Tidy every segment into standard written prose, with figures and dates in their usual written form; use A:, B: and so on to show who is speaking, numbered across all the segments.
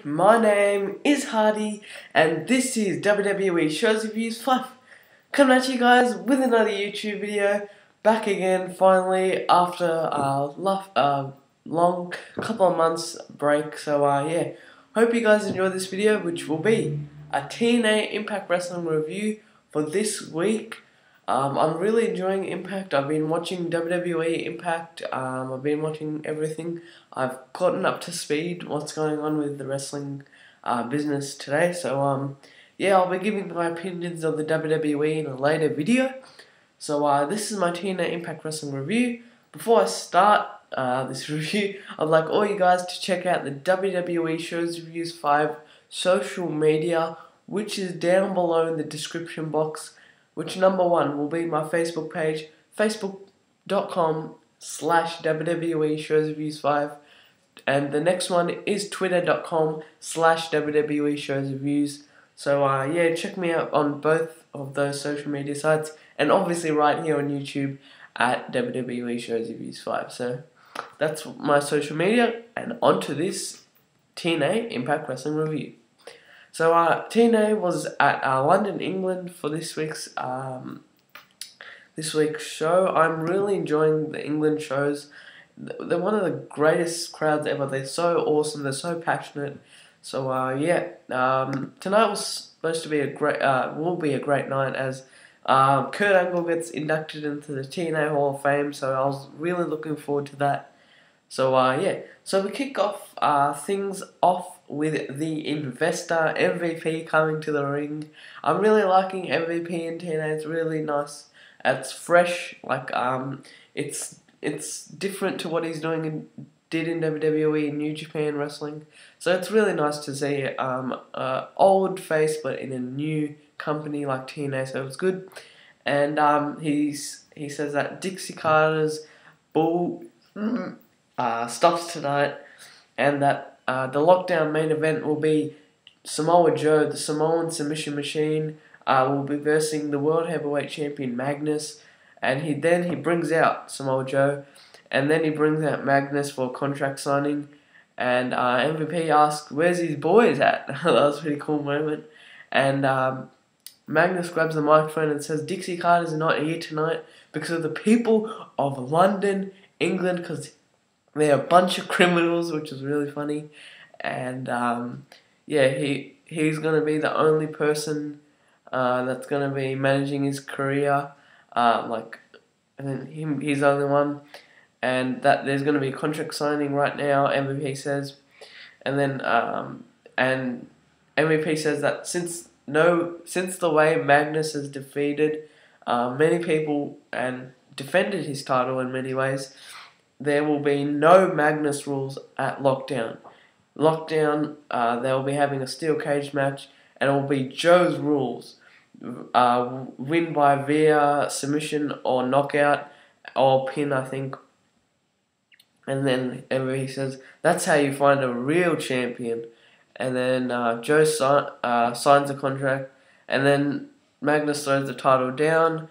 A: My name is Hardy, and this is WWE Shows Reviews 5. Coming at you guys with another YouTube video. Back again, finally, after a long couple of months break. So, yeah. Hope you guys enjoy this video, which will be a TNA Impact Wrestling review for this week. I'm really enjoying Impact. I've been watching WWE Impact. I've been watching everything. I've gotten up to speed what's going on with the wrestling business today. So yeah, I'll be giving my opinions of the WWE in a later video. So this is my TNA Impact Wrestling review. Before I start this review, I'd like all you guys to check out the WWE Shows Reviews 5 social media, which is down below in the description box. Which number one will be my Facebook page, facebook.com/WWE Shows Reviews 5, and the next one is twitter.com/WWE Shows Reviews. So yeah, check me out on both of those social media sites, and obviously right here on YouTube at WWE Shows Reviews 5. So that's my social media, and on to this TNA Impact Wrestling review. So TNA was at London, England for this week's show. I'm really enjoying the England shows. They're one of the greatest crowds ever. They're so awesome. They're so passionate. So yeah, tonight was supposed to be will be a great night as Kurt Angle gets inducted into the TNA Hall of Fame. So I was really looking forward to that. So yeah, so we kick off things off with the Investor MVP coming to the ring. I'm really liking MVP in TNA. It's really nice. It's fresh. Like it's different to what he's did in WWE and New Japan Wrestling. So it's really nice to see old face but in a new company like TNA. So it's good. And he says that Dixie Carter's bull stops tonight, and that the Lockdown main event will be Samoa Joe, the Samoan submission machine, will be versing the World Heavyweight Champion Magnus, and he brings out Samoa Joe, and then he brings out Magnus for a contract signing, and MVP asks where's his boys at. That was a pretty cool moment, and Magnus grabs the microphone and says Dixie Carter's not here tonight because of the people of London, England, because they're a bunch of criminals, which is really funny, and yeah, he's gonna be the only person that's gonna be managing his career, and he's the only one, and that there's gonna be a contract signing right now. MVP says, and then and MVP says that since the way Magnus has defeated many people and defended his title in many ways, there will be no Magnus rules at Lockdown. They'll be having a steel cage match, and it will be Joe's rules. Win by via submission or knockout or pin, I think. And then he says, that's how you find a real champion. And then Joe signs a contract, and then Magnus throws the title down,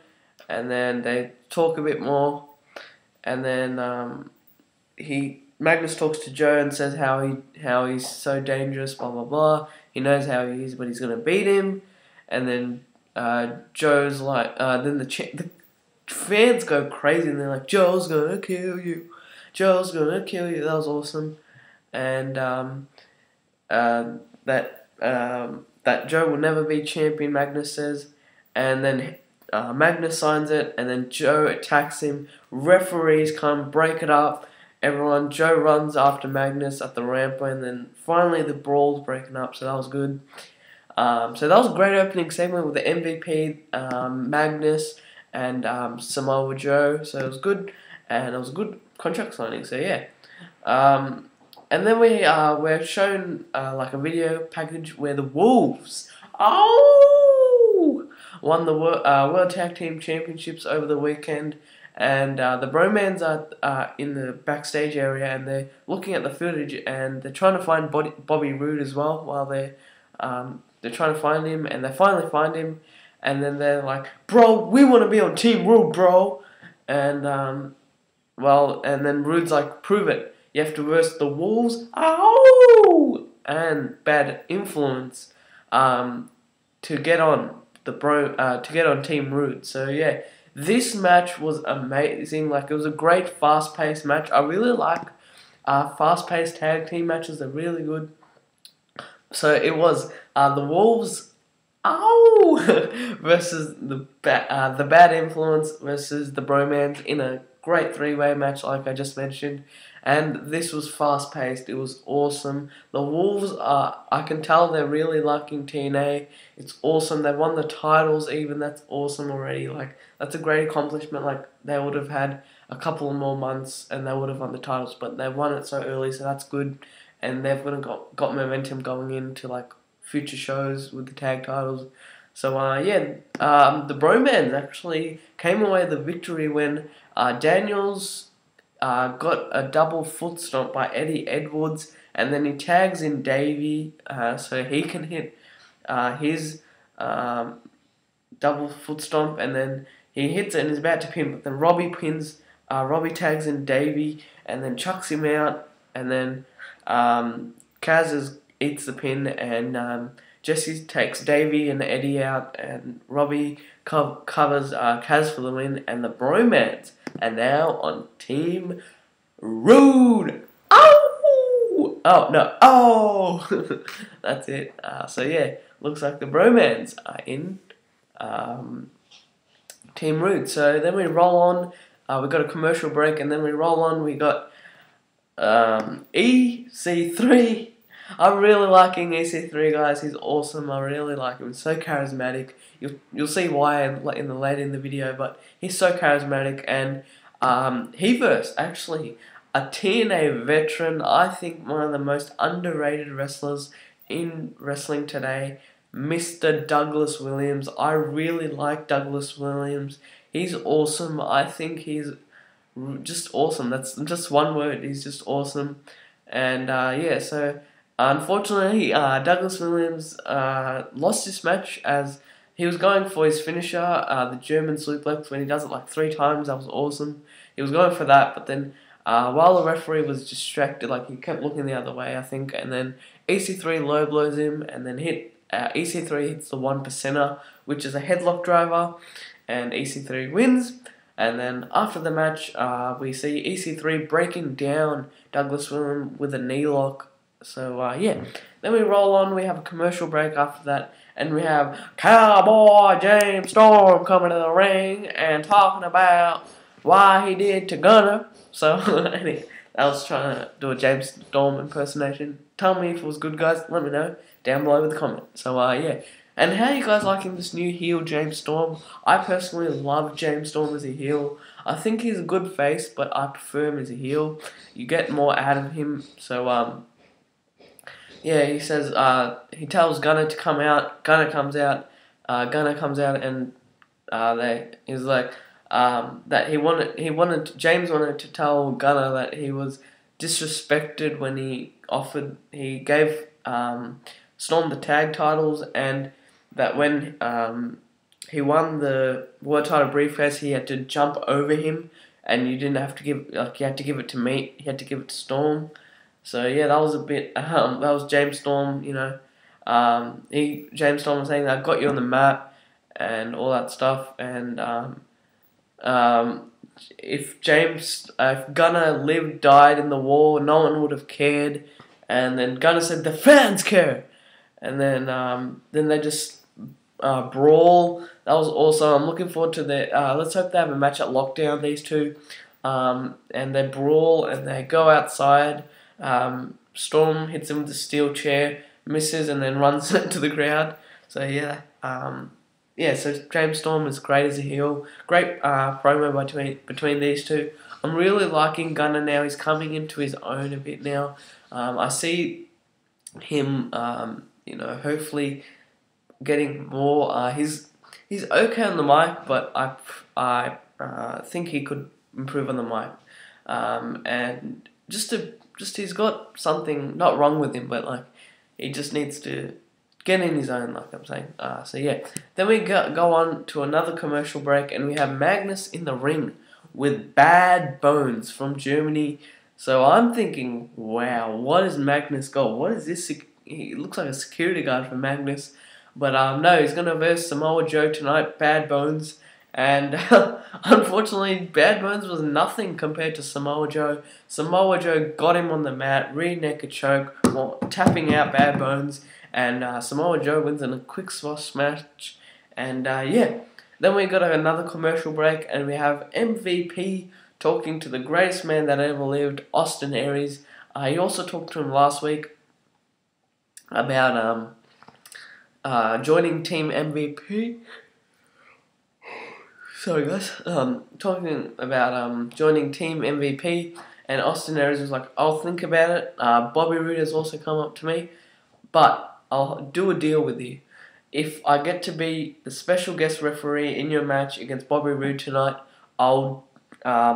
A: and then they talk a bit more. And then Magnus talks to Joe and says how he's so dangerous, blah blah blah. He knows how he is, but he's gonna beat him. And then Joe's like, then the fans go crazy and they're like, Joe's gonna kill you, Joe's gonna kill you. That was awesome. And that Joe will never be champion, Magnus says. And then Magnus signs it, and then Joe attacks him. Referees come, break it up. Joe runs after Magnus at the ramp, and then finally the brawl's breaking up, so that was good. So that was a great opening segment with the MVP, Magnus, and Samoa Joe, so it was good, and it was a good contract signing, so yeah. And then we're shown like a video package where the Wolves won the World Tag Team Championships over the weekend, and the Bromans are in the backstage area, and they're looking at the footage, and they're trying to find Bobby Roode as well, while they're trying to find him, and they finally find him, and then they're like, bro, we want to be on Team Roode, bro, and and then Roode's like, prove it, you have to verse the Wolves, and Bad Influence to get on Team Roode. So yeah, this match was amazing. Like, it was a great fast-paced match. I really like fast-paced tag team matches. They're really good. So it was the Wolves versus the Bad Influence versus the Bromans in a great three-way match, like I just mentioned. And this was fast-paced. It was awesome. The Wolves I can tell they're really liking TNA. It's awesome. They won the titles even. That's awesome already. Like, that's a great accomplishment. Like, they would have had a couple more months and they would have won the titles, but they won it so early, so that's good. And they've got momentum going into like future shows with the tag titles. So the Bromans actually came away with the victory when Daniels got a double foot stomp by Eddie Edwards, and then he tags in Davey so he can hit his double foot stomp, and then he hits it and is about to pin, but then Robbie tags in Davey and then chucks him out, and then Kaz eats the pin, and Jesse takes Davey and Eddie out, and Robbie covers Kaz for the win, and the Bromans are now on Team Roode. Oh no! Oh, that's it. So yeah, looks like the Bromans are in Team Roode. So then we roll on. We got a commercial break, and then we roll on. We got EC3. I'm really liking EC3, guys. He's awesome. I really like him. He's so charismatic. You'll see why later in the video, but he's so charismatic. And he versed actually a TNA veteran. I think one of the most underrated wrestlers in wrestling today, Mr. Douglas Williams. I really like Douglas Williams. He's awesome. I think he's just awesome. That's just one word. He's just awesome. And so unfortunately, Douglas Williams lost this match as he was going for his finisher, the German suplex, when he does it like 3 times. That was awesome. He was going for that, but then while the referee was distracted, like, he kept looking the other way, I think, and then EC3 low blows him, and then EC3 hits the 1%er, which is a headlock driver, and EC3 wins. And then after the match, we see EC3 breaking down Douglas Williams with a knee lock. So then we roll on. We have a commercial break after that, and we have Cowboy James Storm coming to the ring and talking about why he did to Gunner. So anyway, I was trying to do a James Storm impersonation. Tell me if it was good, guys. Let me know down below with a comment. So and how you guys liking this new heel, James Storm? I personally love James Storm as a heel. I think he's a good face, but I prefer him as a heel. You get more out of him. So he says he tells Gunner to come out. Gunner comes out. And he's like that James wanted to tell Gunner that he was disrespected when he gave Storm the tag titles, and that when he won the world title briefcase, he had to jump over him, and you didn't have to you had to give it to me. You had to give it to Storm. So yeah, that was a bit. That was James Storm. James Storm was saying, "I got you on the map," and all that stuff. And if Gunner died in the war, no one would have cared. And then Gunner said, "The fans care." And then they just brawl. That was awesome. I'm looking forward to let's hope they have a match at Lockdown, these two. And they brawl and they go outside. Storm hits him with the steel chair, misses, and then runs into the crowd. So so James Storm is great as a heel. Great promo between these two. I'm really liking Gunner now. He's coming into his own a bit now. I see him, hopefully getting more. He's okay on the mic, but I think he could improve on the mic. And he's got something not wrong with him, but like he just needs to get in his own, like I'm saying. Then we go on to another commercial break, and we have Magnus in the ring with Bad Bones from Germany. So I'm thinking, wow, what has Magnus got? What is this he looks like a security guard for Magnus. But no, he's gonna verse Samoa Joe tonight, Bad Bones. And unfortunately, Bad Bones was nothing compared to Samoa Joe. Samoa Joe got him on the mat, rear naked choke, tapping out Bad Bones, and Samoa Joe wins in a quick swash match. And yeah, then we got another commercial break, and we have MVP talking to the greatest man that ever lived, Austin Aries. He also talked to him last week about joining Team MVP. Sorry guys, talking about joining Team MVP, and Austin Aries was like, I'll think about it. Bobby Roode has also come up to me, but I'll do a deal with you. If I get to be the special guest referee in your match against Bobby Roode tonight, I'll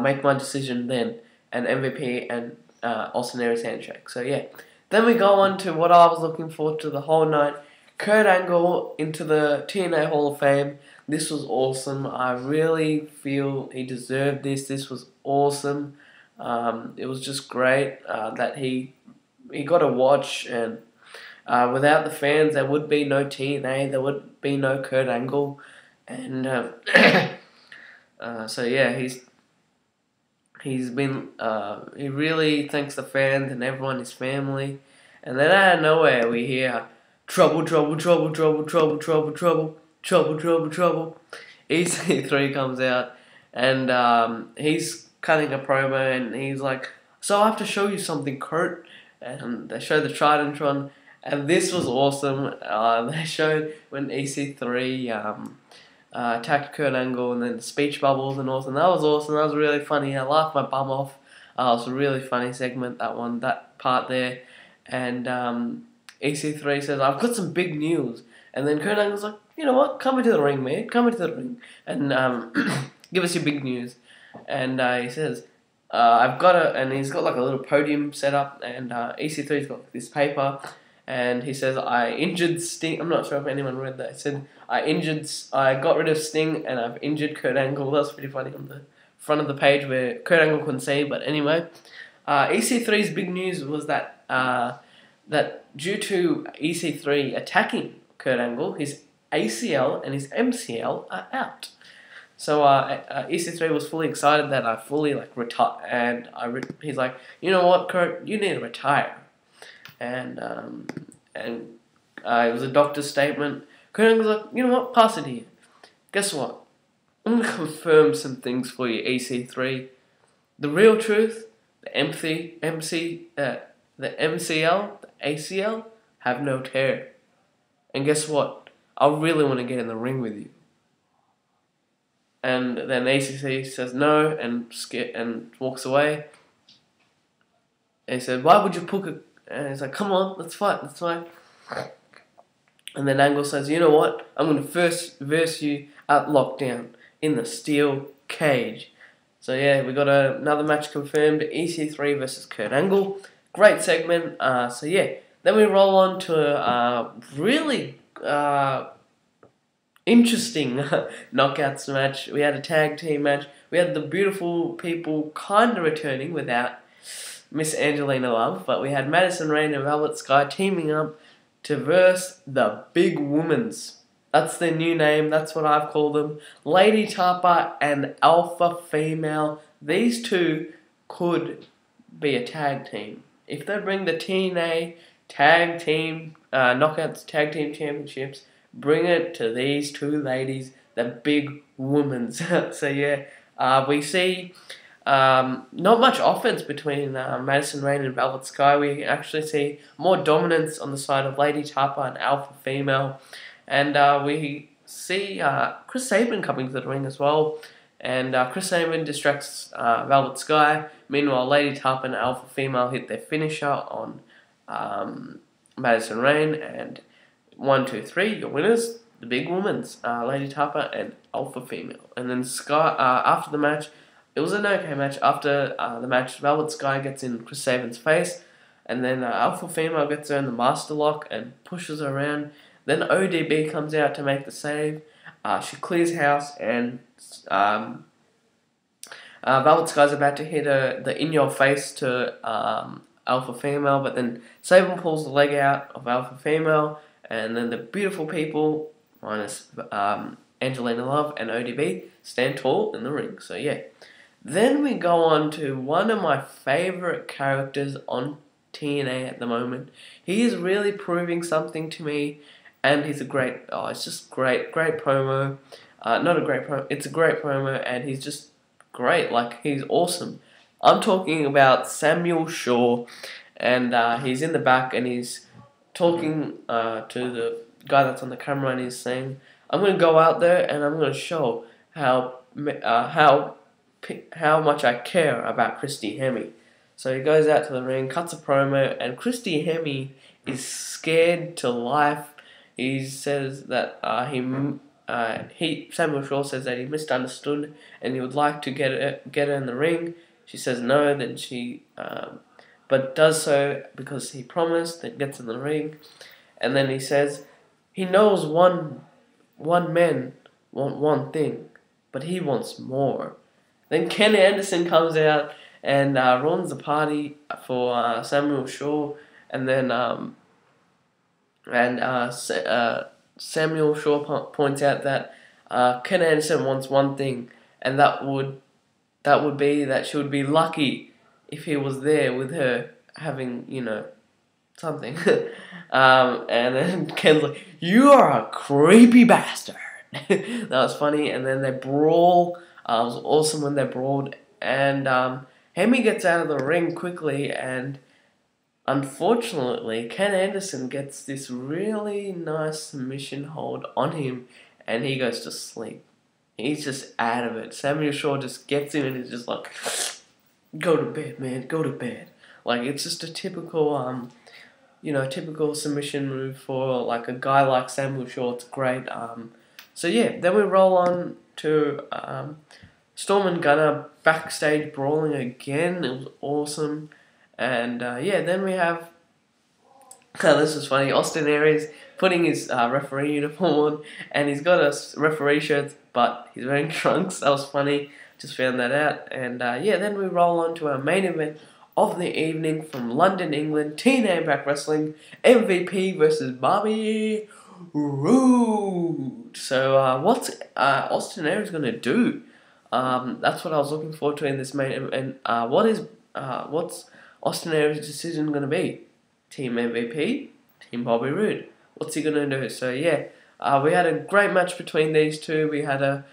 A: make my decision then. And MVP and Austin Aries handshake. So yeah, then we go on to what I was looking forward to the whole night. Kurt Angle into the TNA Hall of Fame. This was awesome. I really feel he deserved this. This was awesome. It was just great that he got a watch, and without the fans there would be no TNA, there would be no Kurt Angle, and so yeah, he's been he really thanks the fans and everyone, his family, and then out of nowhere we hear trouble, trouble, trouble, trouble, trouble, trouble, trouble, trouble, trouble, trouble. EC3 comes out, and he's cutting a promo, and he's like, so I have to show you something, Kurt. And they show the Tridentron, and this was awesome. They showed when EC3 attacked Kurt Angle, and then the speech bubbles and all, and that was awesome. That was really funny. I laughed my bum off. It was a really funny segment, that part there. And EC3 says, I've got some big news. And then Kurt Angle's like, you know what, come into the ring, mate. Come into the ring. And give us your big news. And he says, I've got and he's got like a little podium set up, and EC3's got this paper, and he says, I injured Sting. I'm not sure if anyone read that. He said, I got rid of Sting, and I've injured Kurt Angle. That was pretty funny on the front of the page where Kurt Angle couldn't see, but anyway. EC3's big news was that that due to EC3 attacking Kurt Angle, his ACL and his MCL are out. So EC3 was fully excited that I fully retire, and he's like, you know what, Kurt, you need to retire, and it was a doctor's statement. Kurt Angle's like, you know what, pass it here. Guess what? I'm gonna confirm some things for you, EC3. The real truth, the the MCL, the ACL have no tear, and guess what? I really want to get in the ring with you. And then ACC says no and walks away. And he said, why would you book it? And he's like, come on, let's fight, let's fight. And then Angle says, you know what? I'm going to first verse you at Lockdown in the steel cage. So yeah, we got another match confirmed, EC3 versus Kurt Angle. Great segment. So yeah, then we roll on to a really interesting knockouts match. We had a tag team match. We had the beautiful people kind of returning without Miss Angelina Love, but we had Madison Rayne and Velvet Sky teaming up to verse the Big Womans. That's their new name. That's what I've called them. Lady Tapa and Alpha Female. These two could be a tag team. If they bring the TNA tag team knockouts tag team championships, bring it to these two ladies, the Big Womans. So yeah, we see not much offense between Madison Rayne and Velvet Sky. We actually see more dominance on the side of Lady Tapa and Alpha Female. And we see Chris Sabin coming to the ring as well. And Chris Sabin distracts Velvet Sky. Meanwhile, Lady Tapa and Alpha Female hit their finisher on Madison Rayne. And 1, 2, 3, your winners, the Big Womans, Lady Tapa and Alpha Female. And then Sky, after the match, it was an okay match. After the match, Velvet Sky gets in Chris Sabin's face, and then Alpha Female gets her in the Master Lock and pushes her around. Then ODB comes out to make the save. She clears house, and Velvet Sky's about to hit the in-your-face to alpha female, but then Sable pulls the leg out of alpha female, and then the beautiful people, minus Angelina Love and ODB, stand tall in the ring. So yeah. Then we go on to one of my favourite characters on TNA at the moment. He is really proving something to me, and he's a great, it's just great promo. Not a great promo, it's a great promo, and he's just great, like, he's awesome. I'm talking about Samuel Shaw, and he's in the back, and he's talking to the guy that's on the camera, and he's saying, I'm going to go out there, and I'm going to show how much I care about Christy Hemme. So he goes out to the ring, cuts a promo, and Christy Hemme is scared to life. He says that Samuel Shaw says that he misunderstood and he would like to get her in the ring. She says no, then she but does so because he promised, then gets in the ring, and then he says he knows one man want one thing, but he wants more. Then Ken Anderson comes out and ruins the party for Samuel Shaw, and then Samuel Shaw points out that Ken Anderson wants one thing, and that would be that she would be lucky if he was there with her having, something. And then Ken's like, "You are a creepy bastard." That was funny, and then they brawl. It was awesome when they brawled, and Hemme gets out of the ring quickly, and unfortunately, Ken Anderson gets this really nice submission hold on him, and he goes to sleep. He's just out of it. Samuel Shaw just gets him, and he's just like, "Go to bed, man. Go to bed." Like, it's just a typical, typical submission move for like a guy like Samuel Shaw. It's great. So yeah, then we roll on to Storm and Gunner backstage brawling again. It was awesome. And then we have, this is funny, Austin Aries putting his referee uniform on, and he's got a referee shirt, but he's wearing trunks. That was funny. Just found that out. And then we roll on to our main event of the evening from London, England. TNA Impact Wrestling, MVP versus Bobby Roode. So what's Austin Aries going to do? That's what I was looking forward to in this main event. What's Austin Aries' decision going to be? Team MVP? Team Bobby Roode? What's he going to do? So yeah, we had a great match between these two. We had a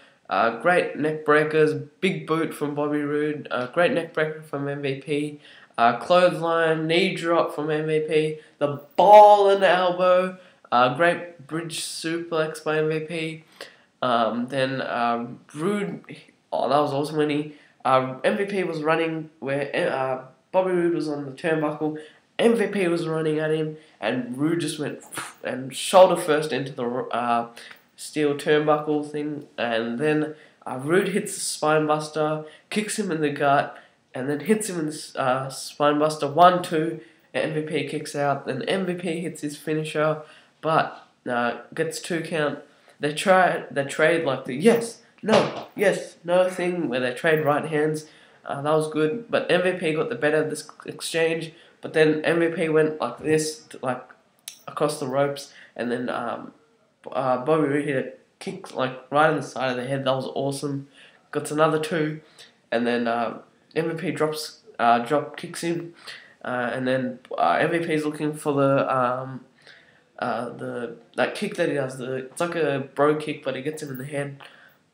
A: great neck breakers, big boot from Bobby Roode, great neck breaker from MVP, clothesline, knee drop from MVP, the ball and elbow, great bridge suplex by MVP. Then Roode, that was awesome when he MVP was running where Bobby Roode was on the turnbuckle. MVP was running at him, and Roode just went and shoulder first into the steel turnbuckle thing, and then Roode hits the spine buster, kicks him in the gut, and then hits him in the spine buster. 1-2, MVP kicks out, then MVP hits his finisher, but gets 2 count. They trade like the yes, no thing where they trade right hands. That was good, but MVP got the better of this exchange. But then MVP went like this, like across the ropes, and then Bobby Roode hit a kick like right on the side of the head. That was awesome. Got another 2, and then MVP drop kicks him, and then MVP's looking for that kick that he does. It's like a bro kick, but he gets him in the head.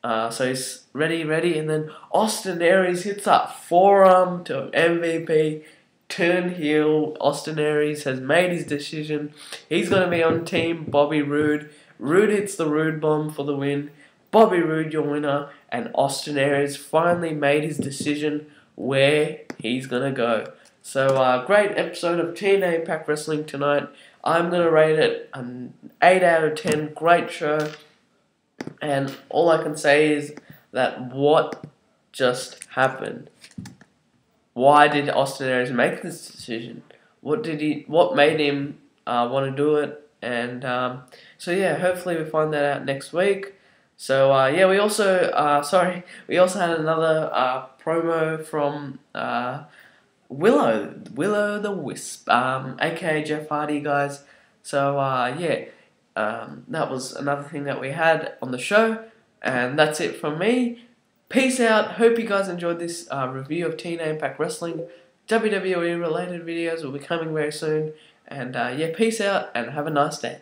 A: So he's ready, and then Austin Aries hits that forearm to MVP. Turn heel. Austin Aries has made his decision. He's going to be on team Bobby Roode. Roode hits the Roode bomb for the win. Bobby Roode, your winner. And Austin Aries finally made his decision where he's going to go. So, great episode of TNA Impact Wrestling tonight. I'm going to rate it an 8 out of 10. Great show. And all I can say is that what just happened? Why did Austin Aries make this decision? What made him want to do it? And so yeah, hopefully we find that out next week. So we also had another promo from Willow the Wisp, aka Jeff Hardy, guys. So yeah, that was another thing that we had on the show, and that's it from me. Peace out. Hope you guys enjoyed this review of TNA Impact Wrestling. WWE related videos will be coming very soon, and yeah, peace out and have a nice day.